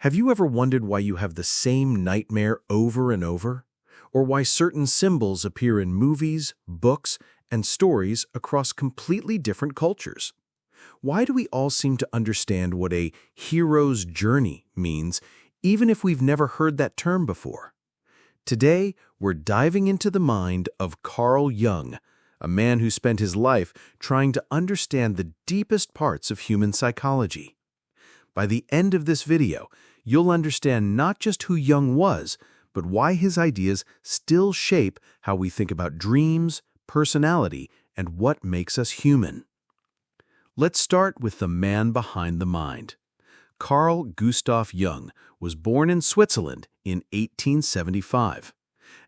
Have you ever wondered why you have the same nightmare over and over? Or why certain symbols appear in movies, books, and stories across completely different cultures? Why do we all seem to understand what a hero's journey means, even if we've never heard that term before? Today, we're diving into the mind of Carl Jung, a man who spent his life trying to understand the deepest parts of human psychology. By the end of this video, you'll understand not just who Jung was, but why his ideas still shape how we think about dreams, personality, and what makes us human. Let's start with the man behind the mind. Carl Gustav Jung was born in Switzerland in 1875.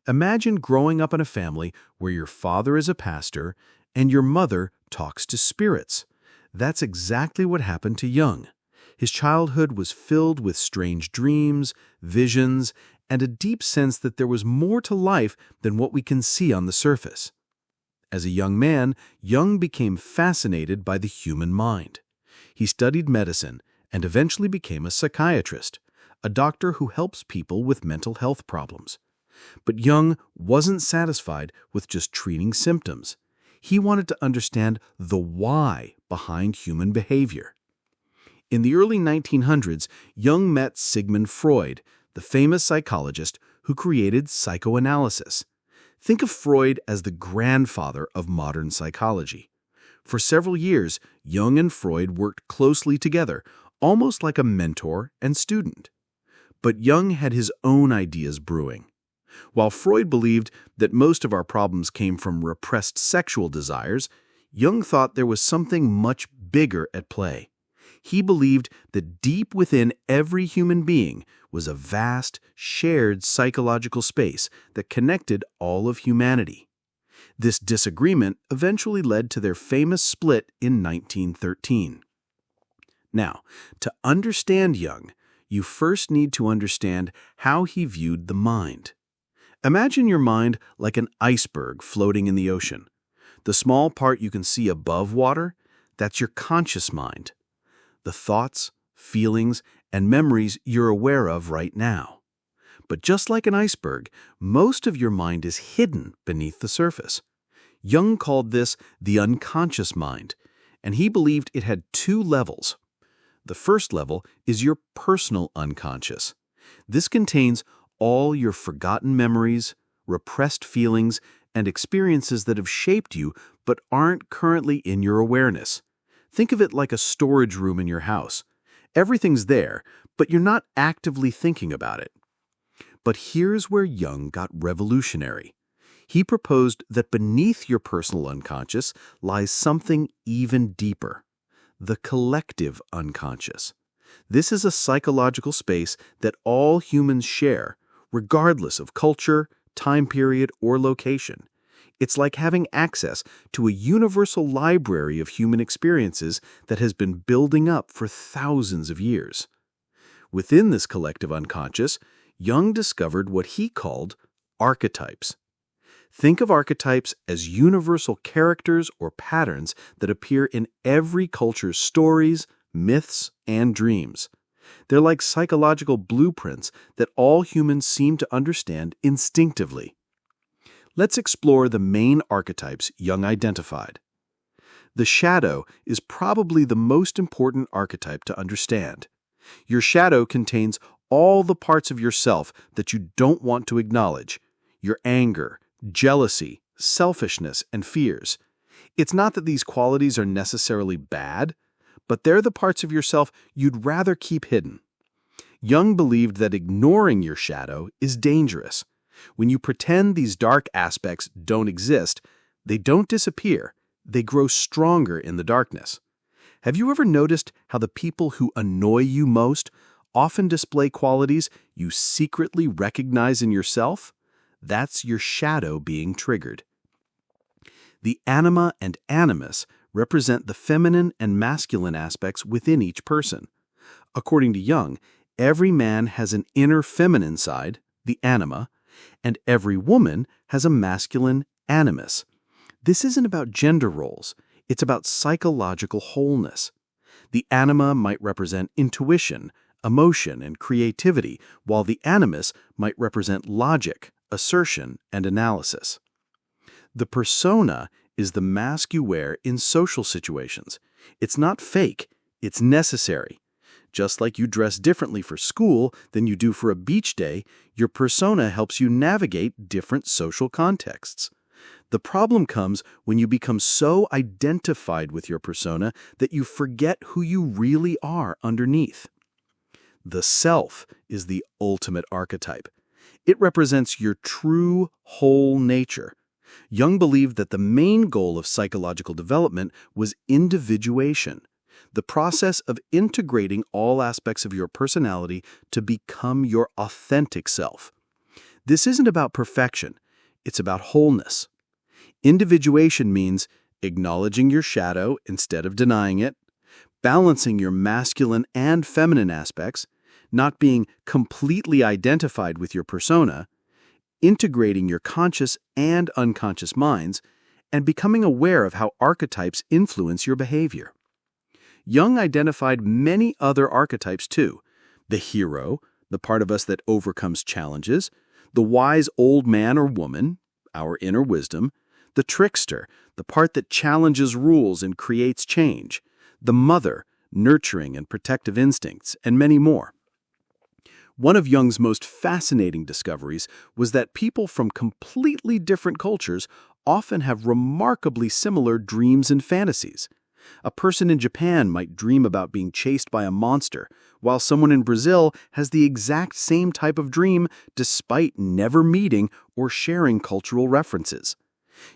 Imagine growing up in a family where your father is a pastor and your mother talks to spirits. That's exactly what happened to Jung. His childhood was filled with strange dreams, visions, and a deep sense that there was more to life than what we can see on the surface. As a young man, Jung became fascinated by the human mind. He studied medicine and eventually became a psychiatrist, a doctor who helps people with mental health problems. But Jung wasn't satisfied with just treating symptoms. He wanted to understand the why behind human behavior. In the early 1900s, Jung met Sigmund Freud, the famous psychologist who created psychoanalysis. Think of Freud as the grandfather of modern psychology. For several years, Jung and Freud worked closely together, almost like a mentor and student. But Jung had his own ideas brewing. While Freud believed that most of our problems came from repressed sexual desires, Jung thought there was something much bigger at play. He believed that deep within every human being was a vast, shared psychological space that connected all of humanity. This disagreement eventually led to their famous split in 1913. Now, to understand Jung, you first need to understand how he viewed the mind. Imagine your mind like an iceberg floating in the ocean. The small part you can see above water, that's your conscious mind. The thoughts, feelings, and memories you're aware of right now. But just like an iceberg, most of your mind is hidden beneath the surface. Jung called this the unconscious mind, and he believed it had two levels. The first level is your personal unconscious. This contains all your forgotten memories, repressed feelings, and experiences that have shaped you but aren't currently in your awareness. Think of it like a storage room in your house. Everything's there, but you're not actively thinking about it. But here's where Jung got revolutionary. He proposed that beneath your personal unconscious lies something even deeper, the collective unconscious. This is a psychological space that all humans share, regardless of culture, time period, or location. It's like having access to a universal library of human experiences that has been building up for thousands of years. Within this collective unconscious, Jung discovered what he called archetypes. Think of archetypes as universal characters or patterns that appear in every culture's stories, myths, and dreams. They're like psychological blueprints that all humans seem to understand instinctively. Let's explore the main archetypes Jung identified. The shadow is probably the most important archetype to understand. Your shadow contains all the parts of yourself that you don't want to acknowledge: your anger, jealousy, selfishness, and fears. It's not that these qualities are necessarily bad, but they're the parts of yourself you'd rather keep hidden. Jung believed that ignoring your shadow is dangerous. When you pretend these dark aspects don't exist, they don't disappear, they grow stronger in the darkness. Have you ever noticed how the people who annoy you most often display qualities you secretly recognize in yourself? That's your shadow being triggered. The anima and animus represent the feminine and masculine aspects within each person. According to Jung, every man has an inner feminine side, the anima, and every woman has a masculine animus. This isn't about gender roles, it's about psychological wholeness. The anima might represent intuition, emotion, and creativity, while the animus might represent logic, assertion, and analysis. The persona is the mask you wear in social situations. It's not fake, it's necessary. Just like you dress differently for school than you do for a beach day, your persona helps you navigate different social contexts. The problem comes when you become so identified with your persona that you forget who you really are underneath. The self is the ultimate archetype. It represents your true, whole nature. Jung believed that the main goal of psychological development was individuation, the process of integrating all aspects of your personality to become your authentic self. This isn't about perfection, it's about wholeness. Individuation means acknowledging your shadow instead of denying it, balancing your masculine and feminine aspects, not being completely identified with your persona, integrating your conscious and unconscious minds, and becoming aware of how archetypes influence your behavior. Jung identified many other archetypes too: the hero, the part of us that overcomes challenges; the wise old man or woman, our inner wisdom; the trickster, the part that challenges rules and creates change; the mother, nurturing and protective instincts, and many more. One of Jung's most fascinating discoveries was that people from completely different cultures often have remarkably similar dreams and fantasies. A person in Japan might dream about being chased by a monster, while someone in Brazil has the exact same type of dream despite never meeting or sharing cultural references.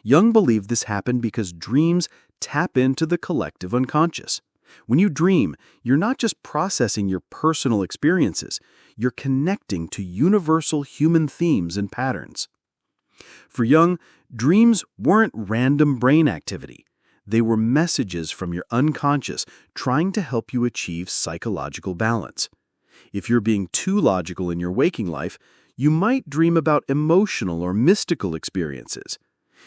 Jung believed this happened because dreams tap into the collective unconscious. When you dream, you're not just processing your personal experiences, you're connecting to universal human themes and patterns. For Jung, dreams weren't random brain activity. They were messages from your unconscious trying to help you achieve psychological balance. If you're being too logical in your waking life, you might dream about emotional or mystical experiences.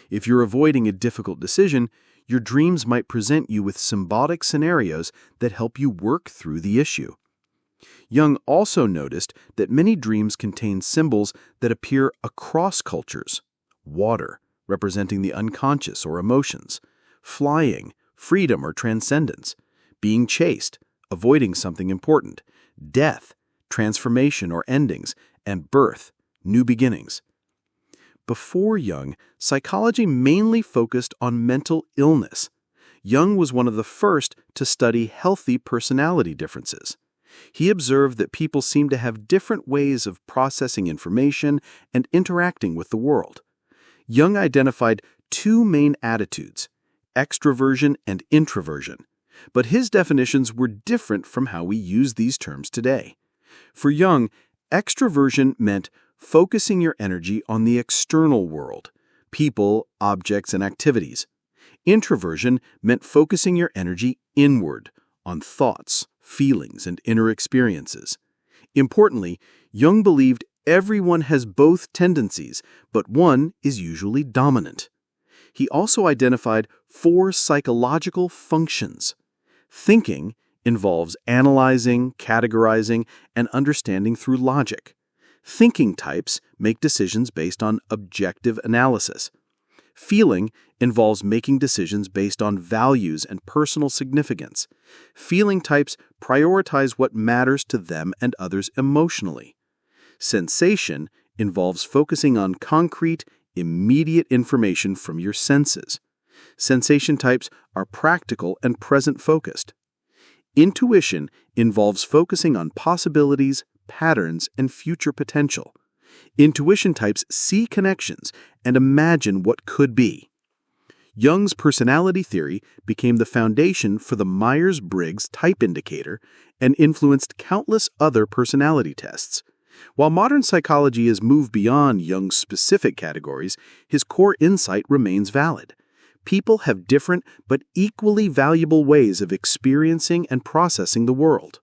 If you're avoiding a difficult decision, your dreams might present you with symbolic scenarios that help you work through the issue. Jung also noticed that many dreams contain symbols that appear across cultures: water, representing the unconscious or emotions; flying, freedom or transcendence; being chased, avoiding something important; death, transformation or endings; and birth, new beginnings. Before Jung, psychology mainly focused on mental illness. Jung was one of the first to study healthy personality differences. He observed that people seem to have different ways of processing information and interacting with the world. Jung identified two main attitudes: extroversion and introversion, but his definitions were different from how we use these terms today. For Jung, extroversion meant focusing your energy on the external world, people, objects, and activities. Introversion meant focusing your energy inward, on thoughts, feelings, and inner experiences. Importantly, Jung believed everyone has both tendencies, but one is usually dominant. He also identified 4 psychological functions. Thinking involves analyzing, categorizing, and understanding through logic. Thinking types make decisions based on objective analysis. Feeling involves making decisions based on values and personal significance. Feeling types prioritize what matters to them and others emotionally. Sensation involves focusing on concrete, immediate information from your senses. Sensation types are practical and present-focused. Intuition involves focusing on possibilities, patterns, and future potential. Intuition types see connections and imagine what could be. Jung's personality theory became the foundation for the Myers-Briggs Type Indicator and influenced countless other personality tests. While modern psychology has moved beyond Jung's specific categories, his core insight remains valid. People have different but equally valuable ways of experiencing and processing the world.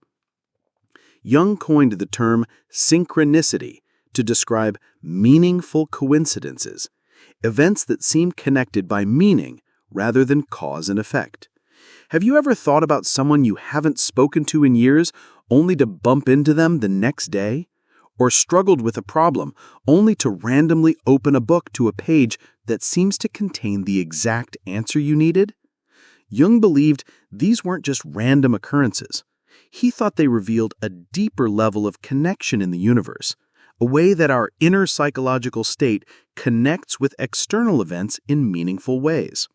Jung coined the term synchronicity to describe meaningful coincidences, events that seem connected by meaning rather than cause and effect. Have you ever thought about someone you haven't spoken to in years, only to bump into them the next day? Or struggled with a problem only to randomly open a book to a page that seems to contain the exact answer you needed? Jung believed these weren't just random occurrences. He thought they revealed a deeper level of connection in the universe, a way that our inner psychological state connects with external events in meaningful ways.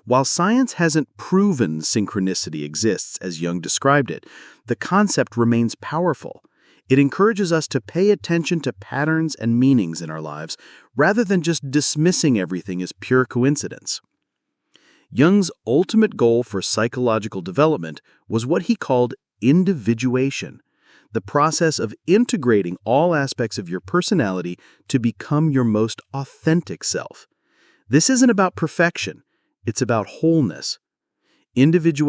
While science hasn't proven synchronicity exists as Jung described it, the concept remains powerful. It encourages us to pay attention to patterns and meanings in our lives rather than just dismissing everything as pure coincidence. Jung's ultimate goal for psychological development was what he called individuation, the process of integrating all aspects of your personality to become your most authentic self. This isn't about perfection, it's about wholeness. Individuation